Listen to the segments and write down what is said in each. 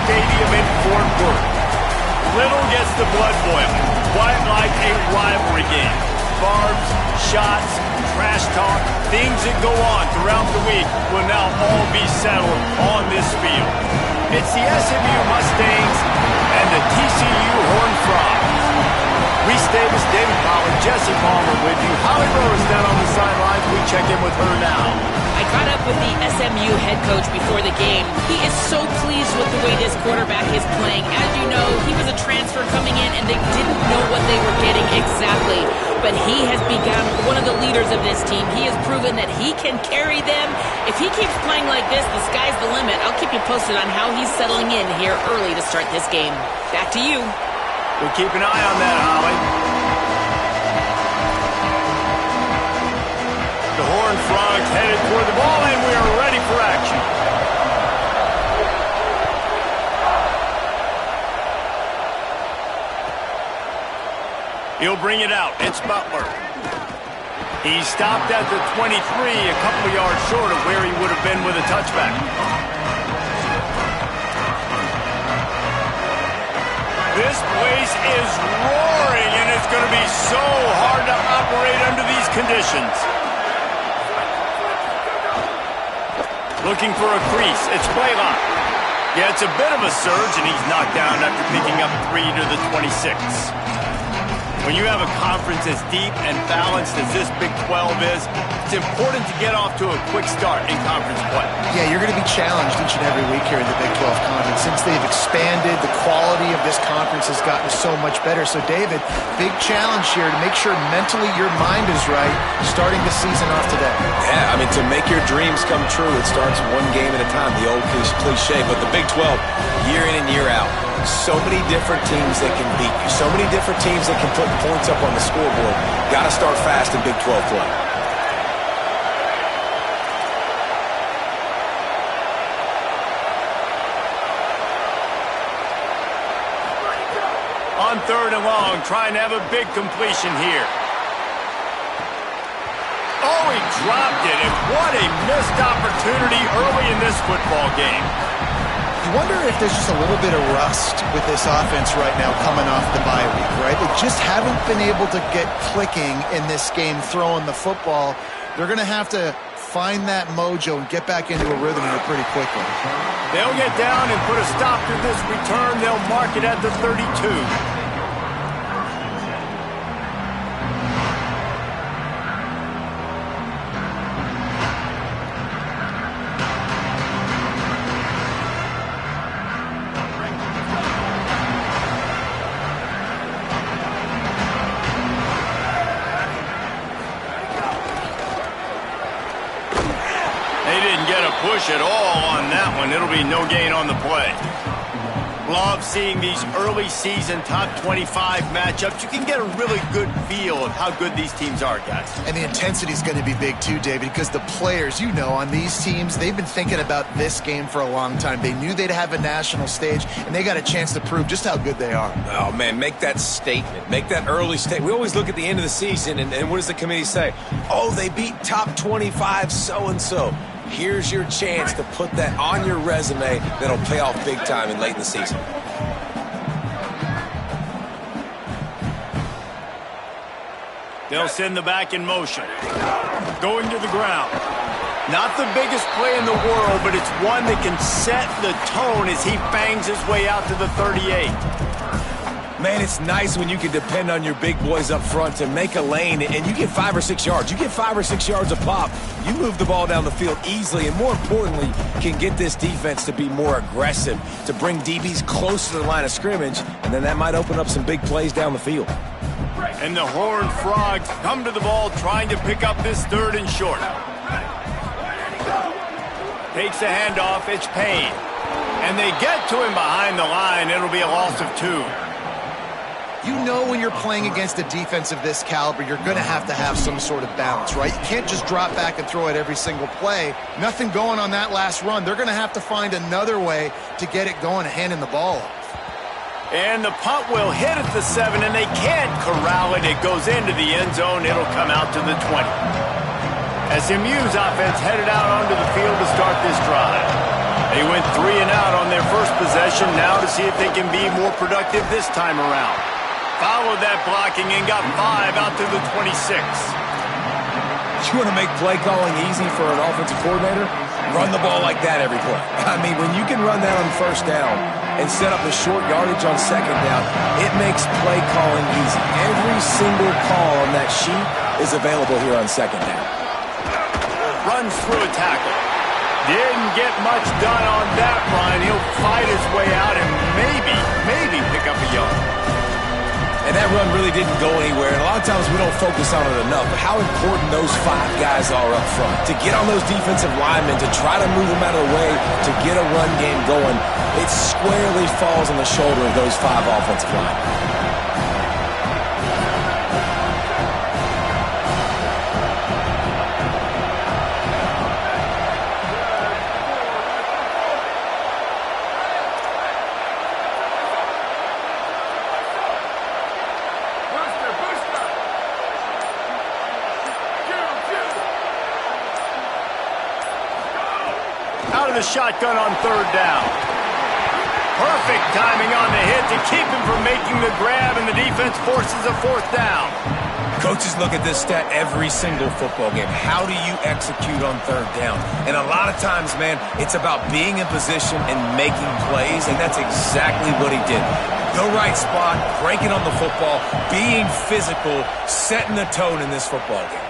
Stadium in Fort Worth. Little gets the blood boiling, quite like a rivalry game. Barbs, shots, trash talk, things that go on throughout the week will now all be settled on this field. It's the SMU Mustangs and the TCU Horned Frogs. Reese Davis, David Pollard, Jesse Palmer with you. Holly Rose down on the sidelines. We check in with her now. I caught up with the SMU head coach before the game. He is so pleased with the way this quarterback is playing. As you know, he was a transfer coming in and they didn't know what they were getting exactly. But he has become one of the leaders of this team. He has proven that he can carry them. If he keeps playing like this, the sky's the limit. I'll keep you posted on how he's settling in here early to start this game. Back to you. We'll keep an eye on that, Holly. The Horned Frogs headed toward the ball, and we are ready for action. He'll bring it out. It's Butler. He stopped at the 23, a couple of yards short of where he would have been with a touchback. This place is roaring, and it's going to be so hard to operate under these conditions. Looking for a crease. It's Blaylock. Yeah, it's a bit of a surge, and he's knocked down after picking up 3 to the 26. When you have a conference as deep and balanced as this Big 12 is, it's important to get off to a quick start in conference play. Yeah, you're going to be challenged each and every week here in the Big 12 Conference. Since they've expanded, the quality of this conference has gotten so much better. So, David, big challenge here to make sure mentally your mind is right starting the season off today. Yeah, I mean, to make your dreams come true, it starts one game at a time, the old cliche. But the Big 12, year in and year out, so many different teams that can beat you, so many different teams that can put points up on the scoreboard. Got to start fast in Big 12 play. On 3rd and long, trying to have a big completion here. Oh, he dropped it, and what a missed opportunity early in this football game. You wonder if there's just a little bit of rust with this offense right now coming off the bye week, right? They just haven't been able to get clicking in this game throwing the football. They're going to have to find that mojo and get back into a rhythm here pretty quickly. They'll get down and put a stop to this return. They'll mark it at the 32. Push at all on that one. It'll be no gain on the play. Love seeing these early season top 25 matchups. You can get a really good feel of how good these teams are, guys. And the intensity is going to be big too, David, because the players, you know, on these teams, they've been thinking about this game for a long time. They knew they'd have a national stage, and they got a chance to prove just how good they are. Oh, man, make that statement. Make that early statement. We always look at the end of the season, and what does the committee say? Oh, they beat top 25 so-and-so. Here's your chance to put that on your resume that'll pay off big time and late in the season. They'll send the back in motion. Going to the ground. Not the biggest play in the world, but it's one that can set the tone as he bangs his way out to the 38. Man, it's nice when you can depend on your big boys up front to make a lane, and you get 5 or 6 yards. You get 5 or 6 yards a pop. You move the ball down the field easily, and more importantly, can get this defense to be more aggressive, to bring DBs close to the line of scrimmage, and then that might open up some big plays down the field. And the Horned Frogs come to the ball trying to pick up this 3rd and short. Takes the handoff. It's Payne. And they get to him behind the line. It'll be a loss of 2. You know when you're playing against a defense of this caliber, you're going to have some sort of balance, right? You can't just drop back and throw it every single play. Nothing going on that last run. They're going to have to find another way to get it going, handing the ball off. And the punt will hit at the 7, and they can't corral it. It goes into the end zone. It'll come out to the 20. SMU's offense headed out onto the field to start this drive. They went 3 and out on their first possession, now to see if they can be more productive this time around. Followed that blocking and got 5 out to the 26. You want to make play calling easy for an offensive coordinator? Run the ball like that every play. I mean, when you can run that on first down and set up the short yardage on second down, it makes play calling easy. Every single call on that sheet is available here on second down. Runs through a tackle. Didn't get much done on that run. He'll fight his way out and maybe pick up a yard. And that run really didn't go anywhere. And a lot of times we don't focus on it enough. But how important those 5 guys are up front. To get on those defensive linemen, to try to move them out of the way, to get a run game going, it squarely falls on the shoulder of those 5 offensive linemen. Out of the shotgun on 3rd down. Perfect timing on the hit to keep him from making the grab, and the defense forces a 4th down. Coaches look at this stat every single football game. How do you execute on 3rd down? And a lot of times, man, it's about being in position and making plays, and that's exactly what he did. The right spot, breaking on the football, being physical, setting the tone in this football game.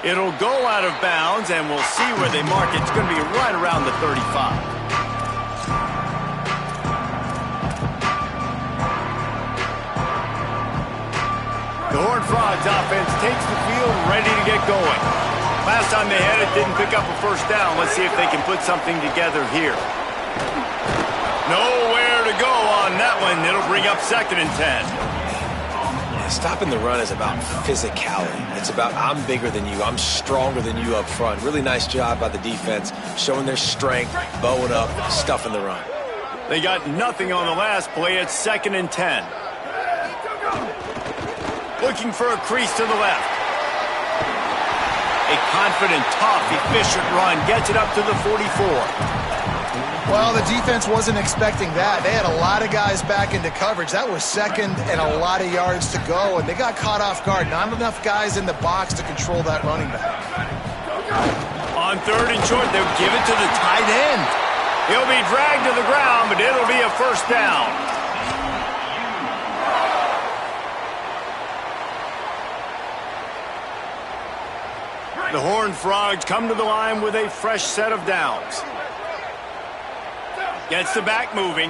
It'll go out of bounds, and we'll see where they mark it. It's going to be right around the 35. The Horned Frogs offense takes the field, ready to get going. Last time they had it, didn't pick up a first down. Let's see if they can put something together here. Nowhere to go on that one. It'll bring up 2nd and 10. Stopping the run is about physicality. It's about I'm bigger than you. I'm stronger than you up front. Really nice job by the defense, showing their strength, bowing up, stuffing the run. They got nothing on the last play. It's 2nd and 10. Looking for a crease to the left. A confident, tough, efficient run. Gets it up to the 44. Well, the defense wasn't expecting that. They had a lot of guys back into coverage. That was 2nd and a lot of yards to go, and they got caught off guard. Not enough guys in the box to control that running back. On 3rd and short, they'll give it to the tight end. He'll be dragged to the ground, but it'll be a 1st down. The Horned Frogs come to the line with a fresh set of downs. Gets the back moving.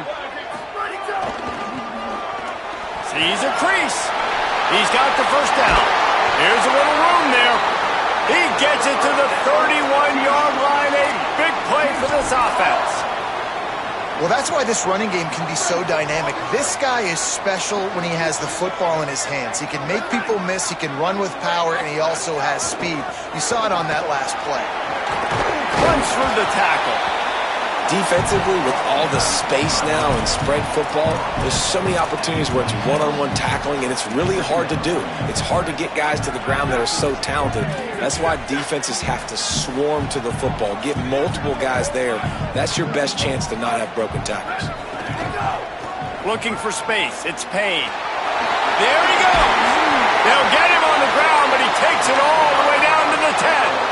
Sees a crease. He's got the 1st down. Here's a little room there. He gets it to the 31-yard line. A big play for this offense. Well, that's why this running game can be so dynamic. This guy is special when he has the football in his hands. He can make people miss, he can run with power, and he also has speed. You saw it on that last play. Runs through the tackle. Defensively, with all the space now in spread football, there's so many opportunities where it's one-on-one tackling, and it's really hard to do. It's hard to get guys to the ground that are so talented. That's why defenses have to swarm to the football, get multiple guys there. That's your best chance to not have broken tackles. Looking for space. It's Payne. There he goes. They'll get him on the ground, but he takes it all the way down to the 10.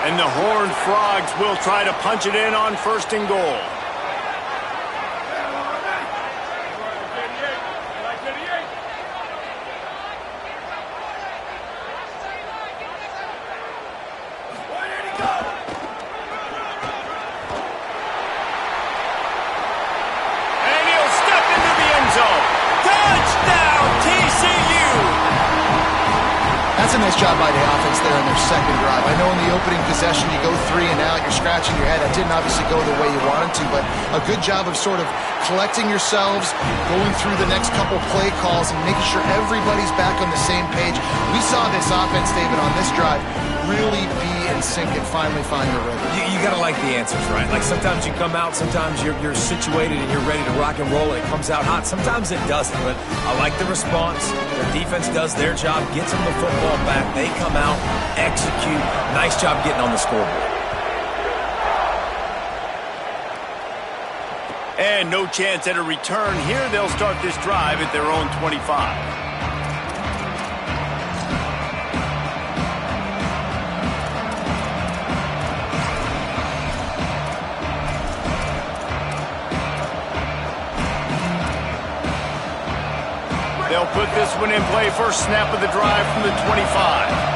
And the Horned Frogs will try to punch it in on 1st and goal. And he'll step into the end zone. Touchdown, TCU! That's a nice job by the offense there in their 2nd drive. I know in the opening possession you go 3 and out, you're scratching your head. That didn't obviously go the way you wanted to, but a good job of sort of collecting yourselves, going through the next couple play calls and making sure everybody's back on the same page. We saw this offense, David, on this drive, really be in sync and finally find the rhythm? You got to like the answers, right? Like sometimes you come out, sometimes you're situated and you're ready to rock and roll and it comes out hot. Sometimes it doesn't, but I like the response. Their defense does their job, gets them the football back. They come out, execute. Nice job getting on the scoreboard. And no chance at a return here. They'll start this drive at their own 25. They'll put this one in play. First snap of the drive from the 25.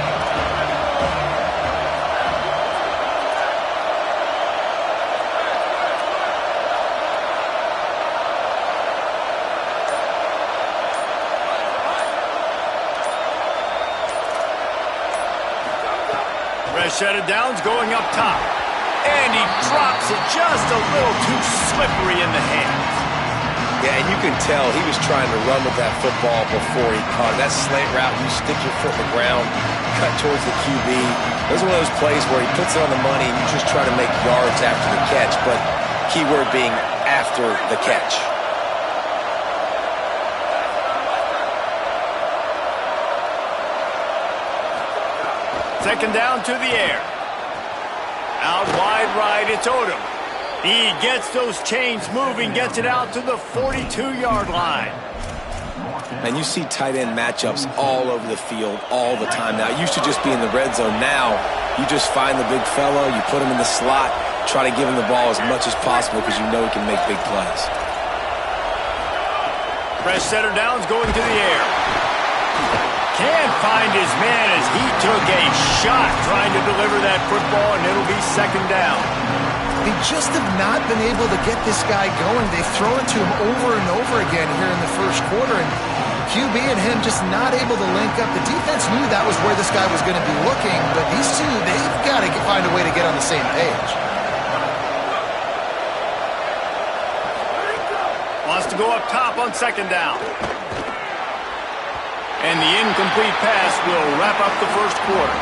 Set of downs going up top. And he drops it just a little too slippery in the hands. Yeah, and you can tell he was trying to run with that football before he caught it. That slant route, you stick your foot in the ground, cut towards the QB. Those are one of those plays where he puts it on the money and you just try to make yards after the catch, but keyword being after the catch. Second down to the air. Out wide right, it's Odom. He gets those chains moving, gets it out to the 42-yard line. And you see tight end matchups all over the field all the time now. It used to just be in the red zone. Now you just find the big fella, you put him in the slot, try to give him the ball as much as possible because you know he can make big plays. Fresh set of downs going to the air. Can't find his man as he took a shot trying to deliver that football, and it'll be second down. They just have not been able to get this guy going. They've thrown it to him over and over again here in the first quarter, and QB and him just not able to link up. The defense knew that was where this guy was going to be looking, but these two, they've got to find a way to get on the same page. Wants to go up top on second down. And the incomplete pass will wrap up the first quarter.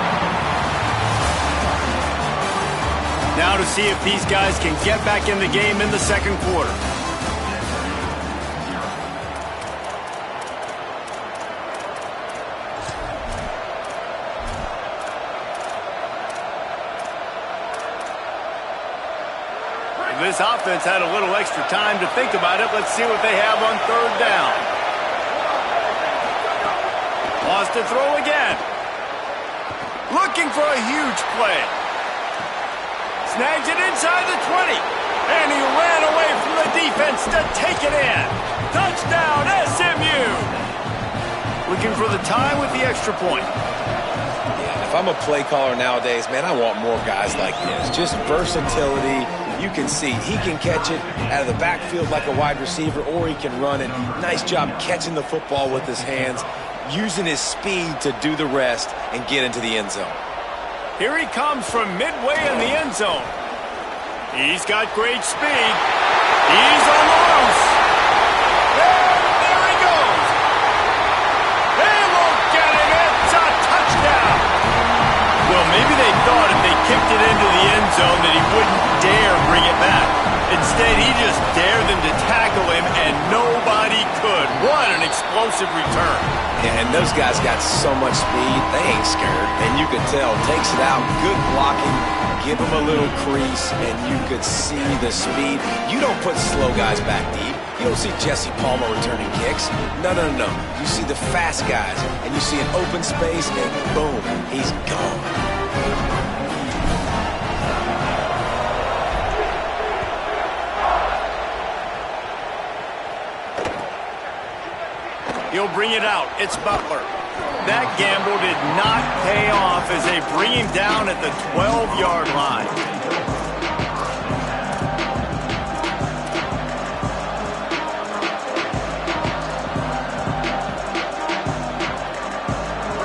Now to see if these guys can get back in the game in the second quarter. This offense had a little extra time to think about it. Let's see what they have on third down. Wants to throw again. Looking for a huge play. Snags it inside the 20. And he ran away from the defense to take it in. Touchdown, SMU. Looking for the tie with the extra point. Yeah, if I'm a play caller nowadays, man, I want more guys like this. Just versatility. You can see he can catch it out of the backfield like a wide receiver, or he can run it. Nice job catching the football with his hands, using his speed to do the rest and get into the end zone. Here he comes from midway in the end zone. He's got great speed. He's on the loose. And there he goes. They won't get it. It's a touchdown. Well, maybe they thought if they kicked it into the end zone that he wouldn't dare bring it back. Instead, he just dared them to tackle him, and nobody could. What an explosive return. Yeah, and those guys got so much speed, they ain't scared. And you could tell, takes it out, good blocking, give him a little crease, and you could see the speed. You don't put slow guys back deep. You don't see Jesse Palmer returning kicks. No, no, no. You see the fast guys, and you see an open space, and boom, he's gone. He'll bring it out. It's Butler. That gamble did not pay off as they bring him down at the 12-yard line.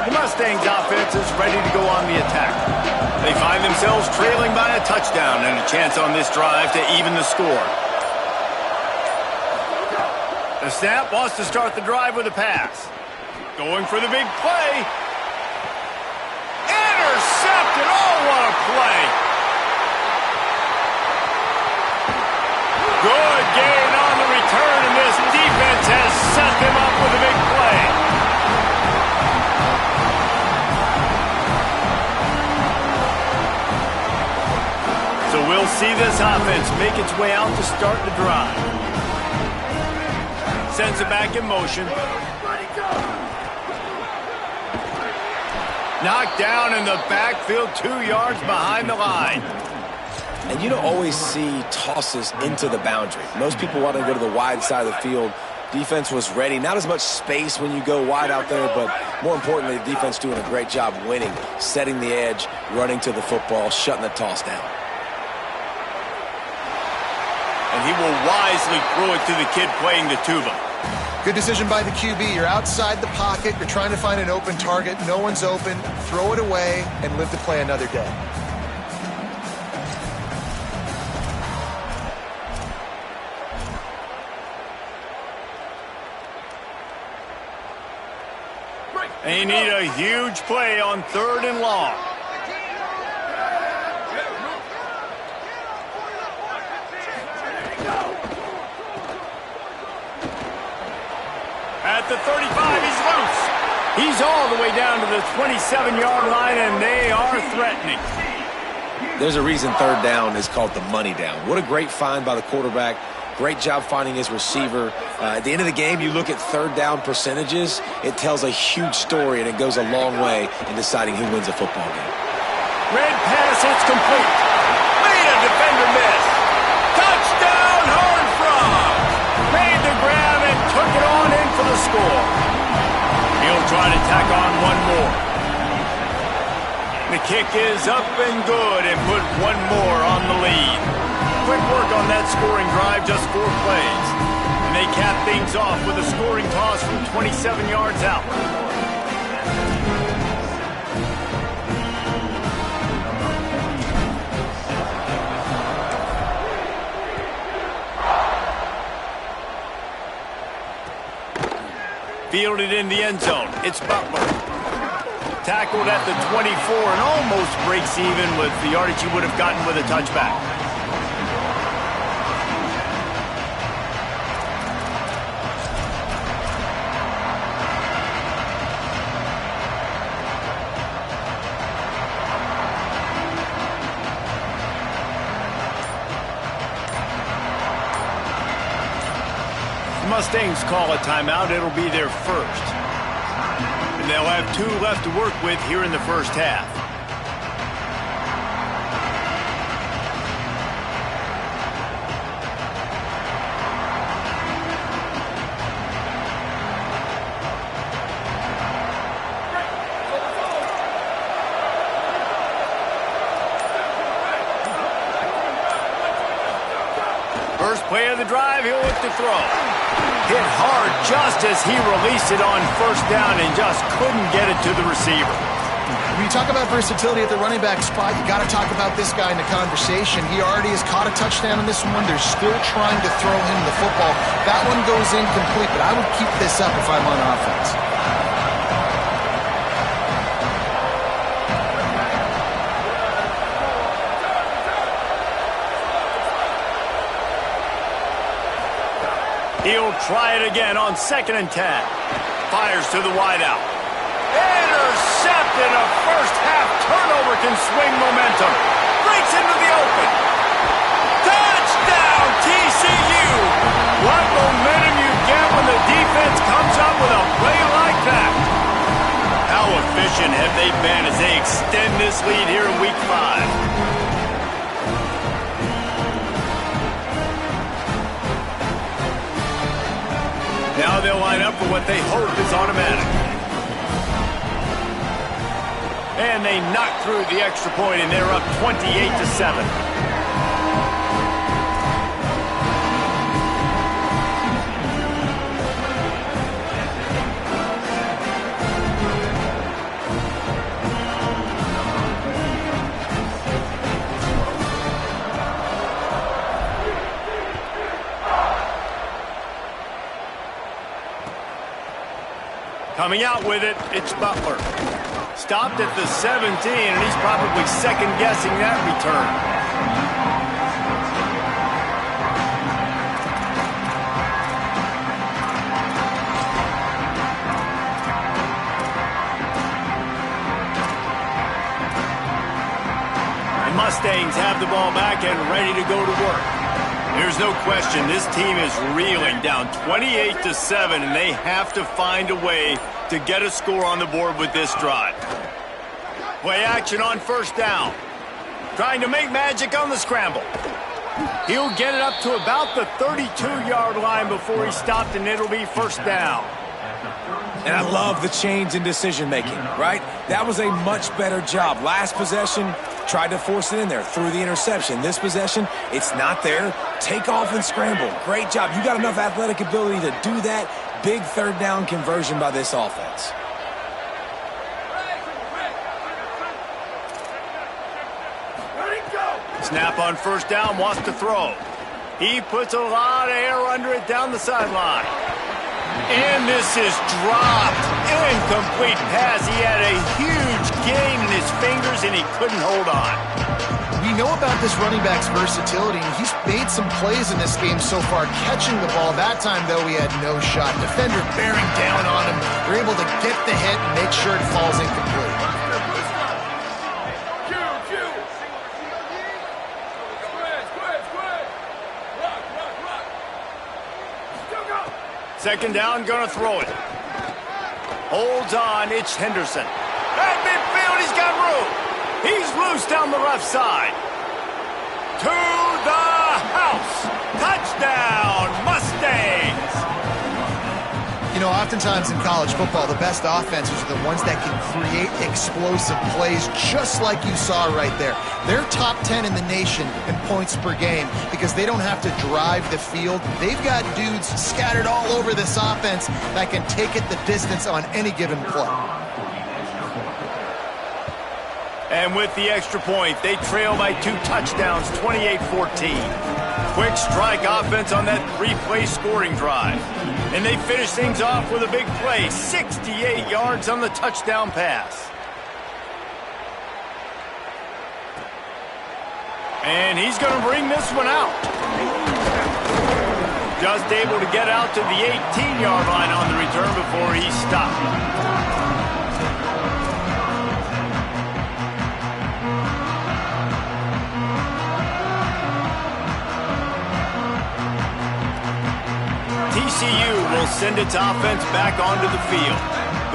The Mustangs offense is ready to go on the attack. They find themselves trailing by a touchdown and a chance on this drive to even the score. The snap wants to start the drive with a pass. Going for the big play. Intercepted! intercepted. Oh, what a play. Good gain on the return, and this defense has set them up with a big play. So we'll see this offense make its way out to start the drive. Sends it back in motion. Knocked down in the backfield, 2 yards behind the line. And you don't always see tosses into the boundary. Most people want to go to the wide side of the field. Defense was ready. Not as much space when you go wide out there, but more importantly, the defense doing a great job winning, setting the edge, running to the football, shutting the toss down. And he will wisely throw it to the kid playing the tuba. Good decision by the QB. You're outside the pocket. You're trying to find an open target. No one's open. Throw it away and live to play another day. They need a huge play on 3rd and long. At the 35, he's loose. He's all the way down to the 27-yard line, and they are threatening. There's a reason 3rd down is called the money down. What a great find by the quarterback. Great job finding his receiver. At the end of the game, you look at 3rd down percentages. It tells a huge story, and it goes a long way in deciding who wins a football game. Red pass, it's complete. Made a defender miss. Touchdown, Horned Frogs. Made the grab and took it on in for the score. He'll try to tack on one more. The kick is up and good and put one more on the lead. Quick work on that scoring drive, just 4 plays. And they cap things off with a scoring toss from 27 yards out. Fielded in the end zone. It's Butler. Tackled at the 24 and almost breaks even with the yardage he would have gotten with a touchback. Mustangs call a timeout. It'll be their first. And they'll have 2 left to work with here in the first half. First play of the drive, he'll look to throw. Hit hard just as he released it on 1st down and just couldn't get it to the receiver. When you talk about versatility at the running back spot, you got to talk about this guy in the conversation. He already has caught a touchdown in this one. They're still trying to throw him the football. That one goes incomplete, but I would keep this up if I'm on offense. He'll try it again on 2nd and 10. Fires to the wideout. Intercepted. A first-half turnover can swing momentum. Breaks into the open. Touchdown, TCU. What momentum you get when the defense comes up with a play like that. How efficient have they been as they extend this lead here in Week 5? Now they'll line up for what they hope is automatic. And they knock through the extra point, and they're up 28-7. Coming out with it, it's Butler. Stopped at the 17, and he's probably second-guessing that return. Mustangs have the ball back and ready to go to work. There's no question this team is reeling, down 28-7, and they have to find a way to get a score on the board with this drive. Play action on first down. Trying to make magic on the scramble. He'll get it up to about the 32-yard line before he's stopped, and it'll be first down. And I love the change in decision-making, right? That was a much better job. Last possession, tried to force it in there, threw the interception. This possession, it's not there. Take off and scramble. Great job. You got enough athletic ability to do that. Big third down conversion by this offense. Snap on first down, wants to throw. He puts a lot of air under it down the sideline. And this is dropped. Incomplete pass. He had a huge gain in his fingers, and he couldn't hold on. We know about this running back's versatility, and he's made some plays in this game so far, catching the ball. That time, though, he had no shot. Defender bearing down on him. They're able to get the hit and make sure it falls incomplete. Second down, gonna throw it. Holds on, it's Henderson. At midfield, he's got room. He's loose down the left side. To the house. Touchdown, Mustangs. You know, oftentimes in college football, the best offenses are the ones that can create explosive plays, just like you saw right there. They're top 10 in the nation in points per game because they don't have to drive the field. They've got dudes scattered all over this offense that can take it the distance on any given play. And with the extra point, they trail by 2 touchdowns, 28-14. Quick strike offense on that 3-play scoring drive. And they finish things off with a big play, 68 yards on the touchdown pass. And he's going to bring this one out. Just able to get out to the 18-yard line on the return before he stopped. TCU will send its offense back onto the field.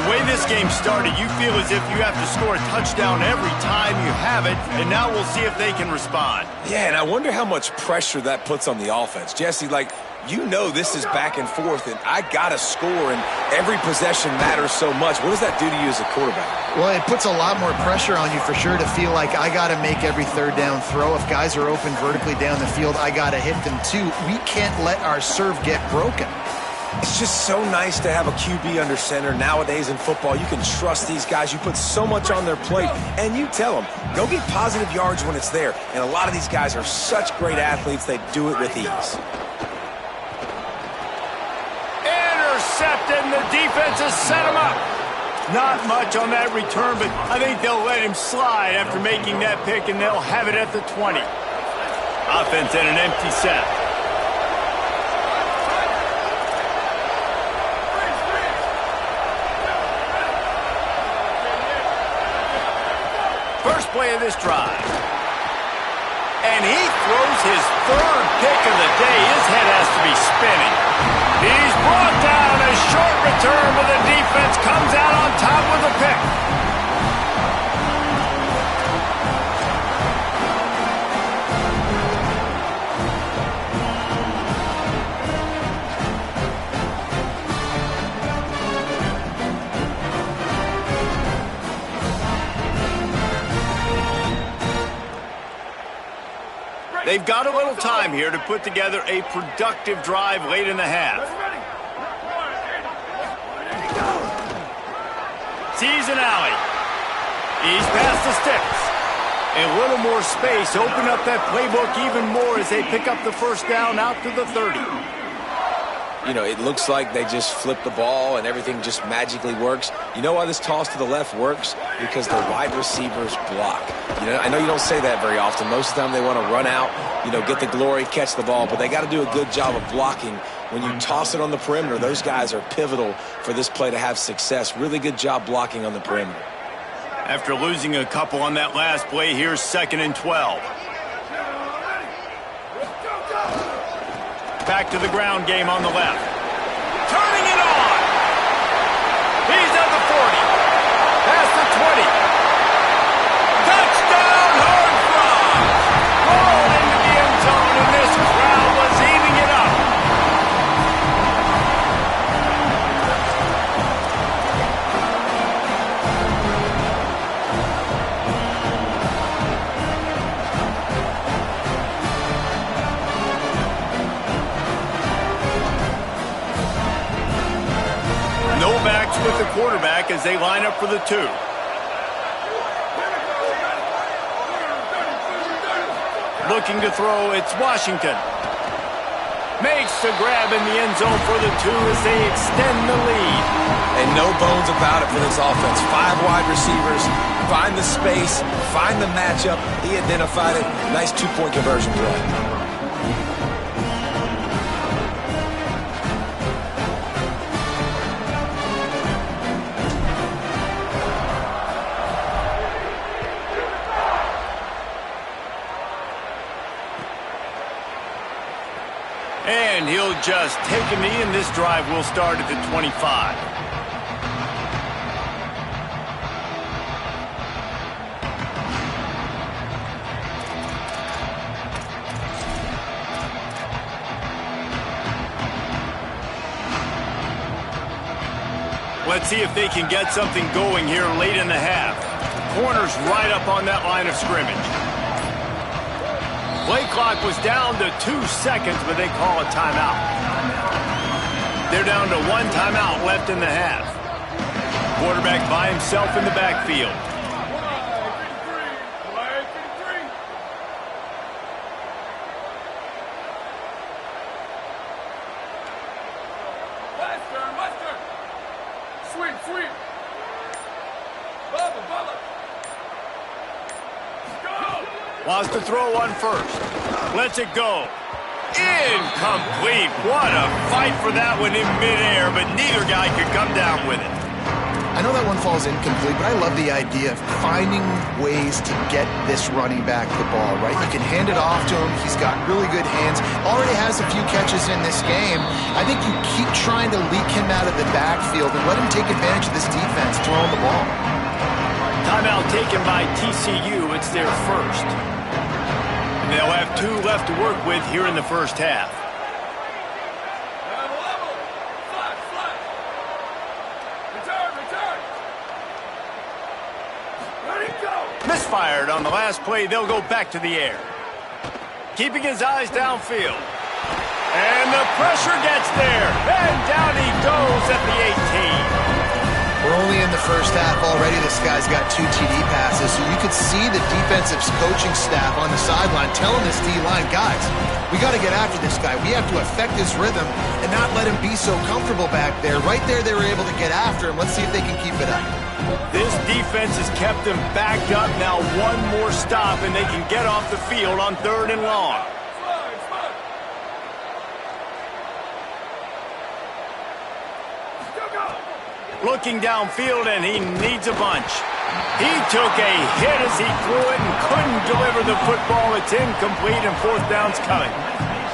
The way this game started, you feel as if you have to score a touchdown every time you have it, and now we'll see if they can respond. Yeah, and I wonder how much pressure that puts on the offense. Jesse, like, you know this is back and forth, and I got to score, and every possession matters so much. What does that do to you as a quarterback? Well, it puts a lot more pressure on you for sure to feel like I got to make every third down throw. If guys are open vertically down the field, I got to hit them too. We can't let our serve get broken. It's just so nice to have a QB under center. Nowadays in football, you can trust these guys. You put so much on their plate, and you tell them, go get positive yards when it's there. And a lot of these guys are such great athletes, they do it with ease. Intercepted, and the defense has set him up. Not much on that return, but I think they'll let him slide after making that pick, and they'll have it at the 20. Offense at an empty set. First play of this drive. And he throws his third pick of the day. His head has to be spinning. He's brought down. A short return, but the defense comes out on top with a pick. They've got a little time here to put together a productive drive late in the half. Sees an alley. He's past the sticks. A little more space. Open up that playbook even more as they pick up the first down out to the 30. you know, it looks like they just flip the ball and everything just magically works. You know why this toss to the left works? Because the wide receivers block. You know, I know you don't say that very often. Most of the time they want to run out, you know, get the glory, catch the ball, but they got to do a good job of blocking. When you toss it on the perimeter, those guys are pivotal for this play to have success. Really good job blocking on the perimeter. After losing a couple on that last play, here's 2nd and 12. Back to the ground game on the left. Turning it on. He's at the 40. Past the 20. Touchdown, Horned Frogs. Rolled into the end zone, and this crowd was eating it up. No backs with the quarterback as they line up for the 2. Looking to throw, it's Washington. Makes the grab in the end zone for the 2 as they extend the lead. And no bones about it for this offense. 5 wide receivers, find the space, find the matchup. He identified it. Nice 2-point conversion play. And he'll just take a knee, and this drive will start at the 25. Let's see if they can get something going here late in the half. Corner's right up on that line of scrimmage. Play clock was down to 2 seconds, but they call a timeout. They're down to 1 timeout left in the half. Quarterback by himself in the backfield. Sweep. Bubba. Wants to throw one first. Lets it go. Incomplete. What a fight for that one in midair, but neither guy could come down with it. I know that one falls incomplete, but I love the idea of finding ways to get this running back the ball, right? You can hand it off to him. He's got really good hands. Already has a few catches in this game. I think you keep trying to leak him out of the backfield and let him take advantage of this defense throwing the ball. Timeout taken by TCU. It's their first. And they'll have 2 left to work with here in the first half. Misfired on the last play. They'll go back to the air. Keeping his eyes downfield. And the pressure gets there. And down he goes at the 18. We're only in the first half already. This guy's got 2 TD passes, so you could see the defensive coaching staff on the sideline telling this D-line, guys, we got to get after this guy. We have to affect his rhythm and not let him be so comfortable back there. Right there, they were able to get after him. Let's see if they can keep it up. This defense has kept them backed up. Now 1 more stop, and they can get off the field on 3rd and long. Looking downfield, and he needs a bunch. He took a hit as he threw it and couldn't deliver the football. It's incomplete, and 4th down's coming.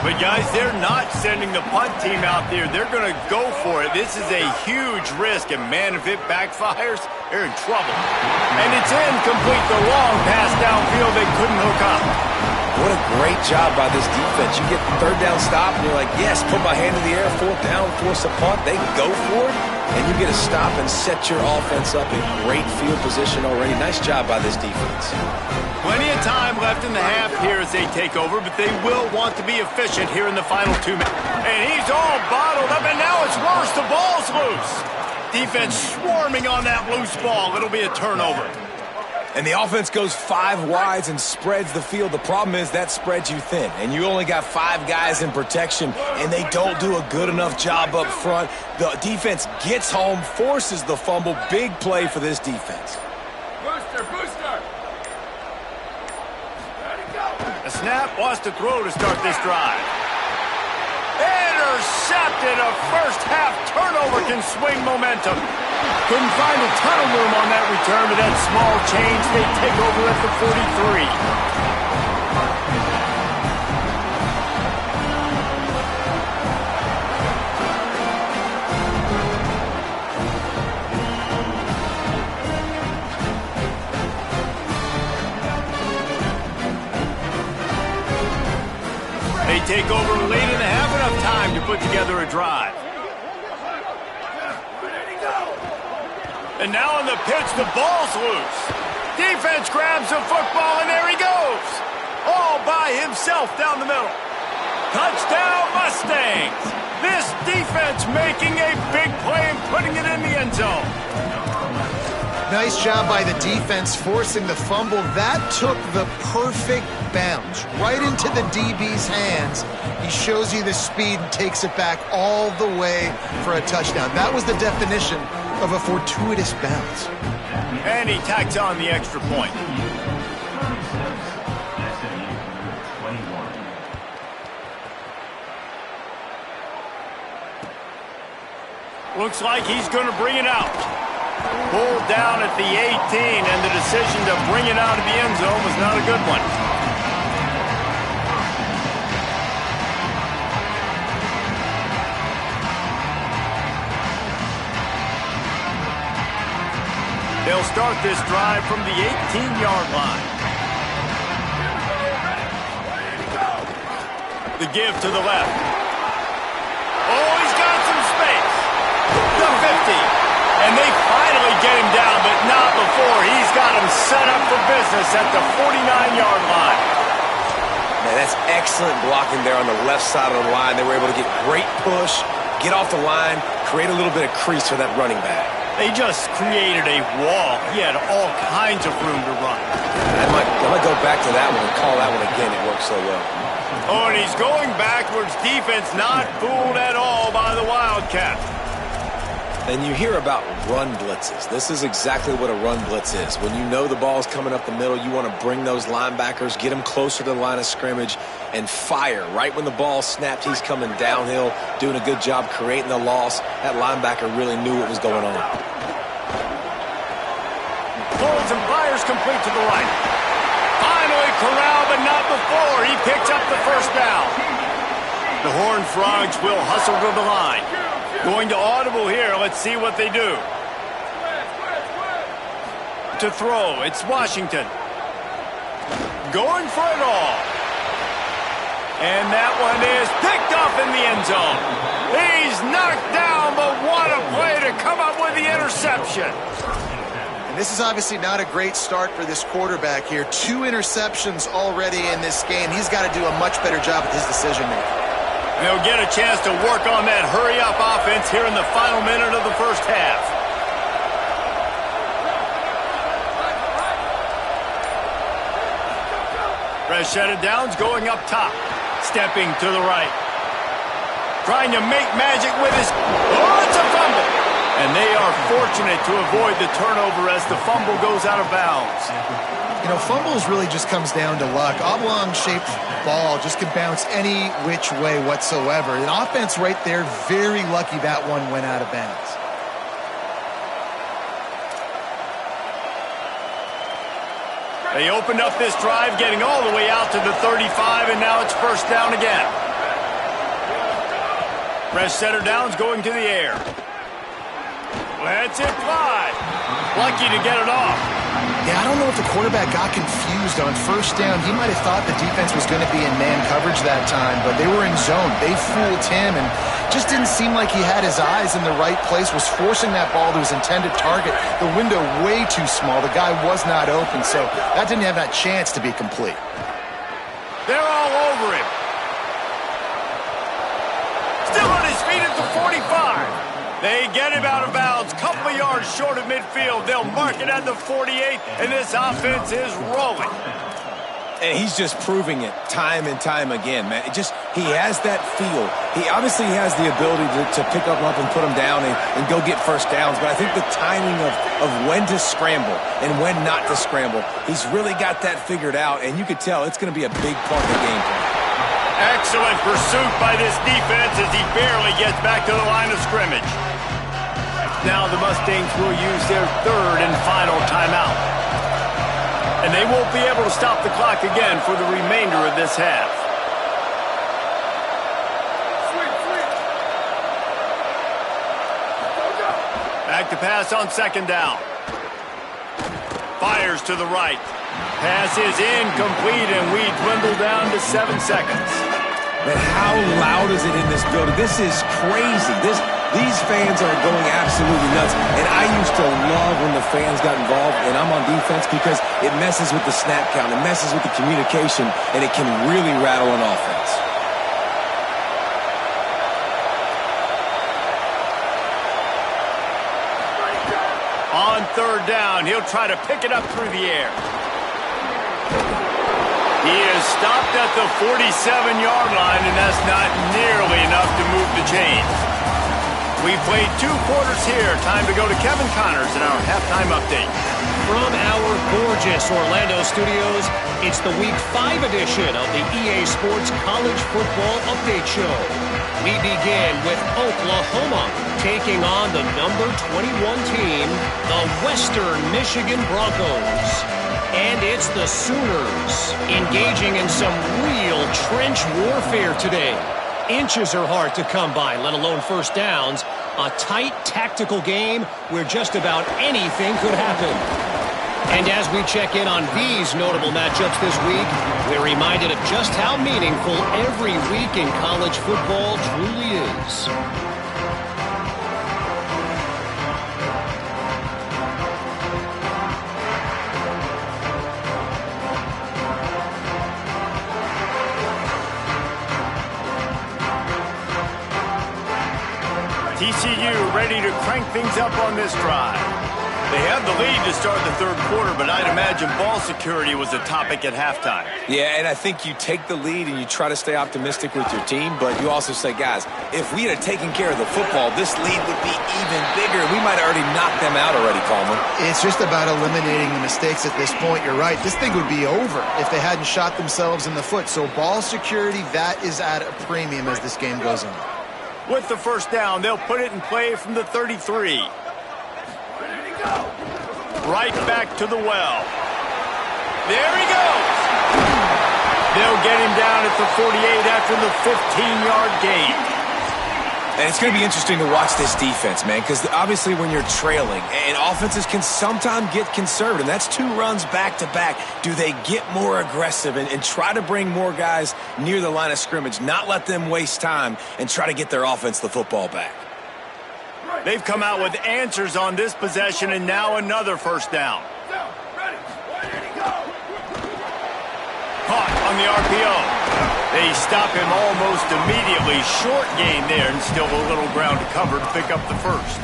But, guys, they're not sending the punt team out there. They're going to go for it. This is a huge risk, and, man, if it backfires, they're in trouble. And it's incomplete. The long pass downfield, they couldn't hook up. What a great job by this defense. You get the 3rd down stop, and you're like, yes, put my hand in the air, 4th down, force a punt. They go for it. And you get a stop and set your offense up in great field position already. Nice job by this defense. Plenty of time left in the half here as they take over, but they will want to be efficient here in the final 2 minutes. And he's all bottled up, and now it's worse. The ball's loose. Defense swarming on that loose ball. It'll be a turnover. And the offense goes 5 wides and spreads the field. The problem is that spreads you thin, and you only got 5 guys in protection, and they don't do a good enough job up front. The defense gets home, forces the fumble. Big play for this defense. Booster. The snap wants to throw to start this drive. Intercepted. A first-half turnover can swing momentum. Couldn't find a ton of room on that return, but that small change, they take over at the 43. They take over late in the half, enough time to put together a drive. And now on the pitch, the ball's loose. Defense grabs the football, and there he goes. All by himself down the middle. Touchdown, Mustangs. This defense making a big play and putting it in the end zone. Nice job by the defense forcing the fumble. That took the perfect bounce right into the DB's hands. He shows you the speed and takes it back all the way for a touchdown. That was the definition of a fortuitous bounce. And he tacks on the extra point. Looks like he's going to bring it out. Pulled down at the 18, and the decision to bring it out of the end zone was not a good one. They'll start this drive from the 18-yard line. The give to the left. Oh, he's got some space. The 50. And they finally get him down, but not before. He's got him set up for business at the 49-yard line. Man, that's excellent blocking there on the left side of the line. They were able to get great push, get off the line, create a little bit of crease for that running back. They just created a wall. He had all kinds of room to run. I might go back to that one and call that one again. It worked so well. Oh, and he's going backwards. Defense not fooled at all by the Wildcats. And you hear about run blitzes. This is exactly what a run blitz is. When you know the ball's coming up the middle, you want to bring those linebackers, get them closer to the line of scrimmage, and fire. Right when the ball snapped, he's coming downhill, doing a good job creating the loss. That linebacker really knew what was going on. Pulls and fires complete to the right. Finally corralled, but not before. He picks up the first down. The Horned Frogs will hustle to the line. Going to audible here. Let's see what they do. To throw, it's Washington. Going for it all. And that one is picked up in the end zone. He's knocked down, but what a play to come up with the interception. And this is obviously not a great start for this quarterback here. 2 interceptions already in this game. He's got to do a much better job with his decision-making. They'll get a chance to work on that hurry-up offense here in the final minute of the first half. Rashad Downs going up top. Stepping to the right. Trying to make magic with his... Oh, it's a fumble! And they are fortunate to avoid the turnover as the fumble goes out of bounds. You know, fumbles really just comes down to luck. Oblong-shaped ball just can bounce any which way whatsoever. An offense right there, very lucky that one went out of bounds. They opened up this drive, getting all the way out to the 35, and now it's first down again. Rashad Downs going to the air. Lets it fly. Lucky to get it off. Yeah, I don't know if the quarterback got confused on first down. He might have thought the defense was going to be in man coverage that time, but they were in zone. They fooled him and just didn't seem like he had his eyes in the right place, was forcing that ball to his intended target. The window way too small. The guy was not open, so that didn't have that chance to be complete. They're all over him. Still on his feet at the 45. They get him out of bounds, couple of yards short of midfield. They'll mark it at the 48, and this offense is rolling. And he's just proving it time and time again, man. He has that feel. He obviously has the ability to pick up and put him down and go get first downs. But I think the timing of when to scramble and when not to scramble, he's really got that figured out. And you could tell it's going to be a big part of the game plan. Excellent pursuit by this defense as he barely gets back to the line of scrimmage. Now the Mustangs will use their third and final timeout. And they won't be able to stop the clock again for the remainder of this half. Back to pass on second down. Fires to the right. Pass is incomplete, and we dwindle down to 7 seconds. But how loud is it in this building? This is crazy. These fans are going absolutely nuts. And I used to love when the fans got involved, and I'm on defense, because it messes with the snap count, it messes with the communication, and it can really rattle an offense. On third down, he'll try to pick it up through the air. He is stopped at the 47-yard line, and that's not nearly enough to move the chains. We played 2 quarters here. Time to go to Kevin Connors in our halftime update. From our gorgeous Orlando studios, it's the Week 5 edition of the EA Sports College Football Update Show. We begin with Oklahoma taking on the number 21 team, the Western Michigan Broncos. And it's the Sooners engaging in some real trench warfare today. Inches are hard to come by, let alone first downs. A tight tactical game where just about anything could happen. And as we check in on these notable matchups this week, we're reminded of just how meaningful every week in college football truly is. TCU ready to crank things up on this drive. They have the lead to start the third quarter, but I'd imagine ball security was a topic at halftime. Yeah, and I think you take the lead and you try to stay optimistic with your team, but you also say, guys, if we had taken care of the football, this lead would be even bigger. We might have already knocked them out already, Coleman. It's just about eliminating the mistakes at this point. You're right. This thing would be over if they hadn't shot themselves in the foot. So ball security, that is at a premium as this game goes on. With the first down, they'll put it in play from the 33. Right back to the well. There he goes. They'll get him down at the 48 after the 15-yard gain. And it's going to be interesting to watch this defense, man, because obviously when you're trailing, and offenses can sometimes get conservative, and that's 2 runs back-to-back. Do they get more aggressive and try to bring more guys near the line of scrimmage, not let them waste time, and try to get their offense the football back? They've come out with answers on this possession, and now another first down. Caught on the RPO. They stop him almost immediately. Short gain there, and still a little ground to cover to pick up the first.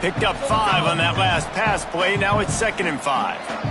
Picked up 5 on that last pass play. Now it's 2nd and 5.